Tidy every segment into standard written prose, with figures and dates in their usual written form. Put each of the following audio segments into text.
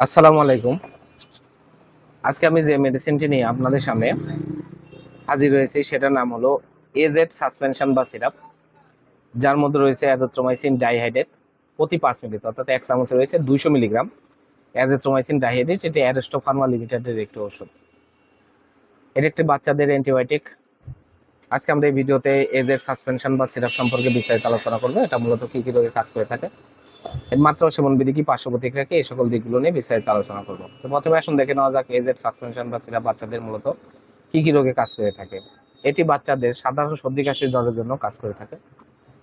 আসসালামু আলাইকুম। আজকে আমি যে মেডিসিনটি নিয়ে আপনাদের সামনে হাজির হয়েছি সেটার নাম হলো এজেড সাসপেনশন বা সিরাপ, যার মধ্যে রয়েছে অ্যাজিথ্রোমাইসিন ডাইহাইড্রেট প্রতি 5 মিলি, অর্থাৎ 1 চামচে রয়েছে 200 মিলিগ্রাম অ্যাজিথ্রোমাইসিন ডাইহাইড্রেট। এটি অ্যারিস্টো ফার্মা লিমিটেডের একটি ওষুধ। এটি একটি বাচ্চাদের অ্যান্টিবায়োটিক। আজকে আমরা এই ভিডিওতে এজেড সাসপেনশন বা সিরাপ সম্পর্কে বিস্তারিত আলোচনা করবো। এটা মূলত কী কী রোগে কাজ করে থাকে, এর মাত্রা সেবন বিধি কি, পার্শ্ব প্রতিক্রিয়া কি, এই সকল দিকগুলো নিয়ে বিস্তারিত আলোচনা করবো। তো প্রথমে আসুন দেখে নেওয়া যাক এজেড সাসপেনশন বা সিরাপ বাচ্চাদের মূলত কি কি রোগে কাজ করে থাকে। এটি বাচ্চাদের সাধারণ সর্দি কাশি জ্বরের জন্য কাজ করে থাকে।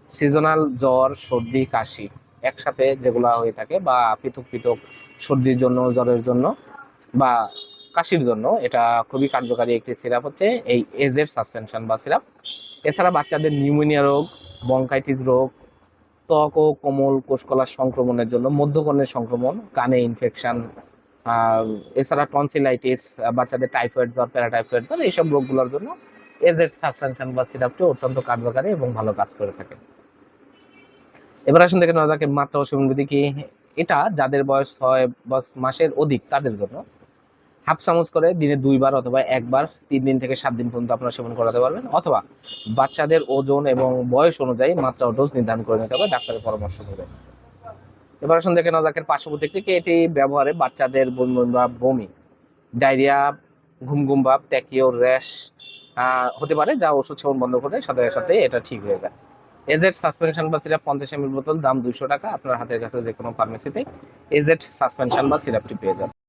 সিজনাল জ্বর, সর্দি, কাশি একসাথে যেগুলা হয়ে থাকে, বা পৃথক পৃথক সর্দির জন্য, জ্বরের জন্য বা কাশির জন্য এটা খুবই কার্যকারী একটি সিরাপ হচ্ছে এই এজেড সাসপেনশন বা সিরাপ। এছাড়া বাচ্চাদের নিউমোনিয়া রোগ, বঙ্কাইটিস রোগ, ত্বক ও কোমল কোষকলার সংক্রমণের জন্য, মধ্যকর্ণের সংক্রমণ, কানে ইনফেকশন, এছাড়া টনসিলাইটিস, বাচ্চাদের টাইফয়েড জ্বর, প্যারাটাইফয়েড জ্বর, এইসব রোগগুলোর জন্য এজেড সাসপেনশন বা সিরাপটি অত্যন্ত কার্যকারী এবং ভালো কাজ করে থাকে। এবার আসুন দেখে নেওয়া যাক মাত্রা ও সেবন বিধি কি। এটা যাদের বয়স 6 মাসের অধিক তাদের জন্য হাফ চামচ করে দিনে 2 বার অথবা 1 বার 3 দিন থেকে 7 দিন পর্যন্ত আপনারা সেবন করাতে পারবেন, অথবা বাচ্চাদের ওজন এবং বয়স অনুযায়ী মাত্রা ও ডোজ নির্ধারণ করে নিতে হবে ডাক্তারের পরামর্শ করে। এবার আসুন দেখে নেওয়া যাক পার্শ্ব প্রতিক্রিয়া। এটি ব্যবহারে বাচ্চাদের বমি, ডায়রিয়া, ঘুম ঘুম ভাব, ট্যাকিও, র্যাশ হতে পারে, যা ওষুধ সেবন বন্ধ করে সাথে সাথে এটা ঠিক হয়ে যায়। এজেড সাসপেনশন বা সিরাপ 50 ml বোতল, দাম 200 টাকা। আপনার হাতের কাছে যে কোনো ফার্মেসিতে এজেড সাসপেনশন বা সিরাপটি পেয়ে যাবেন।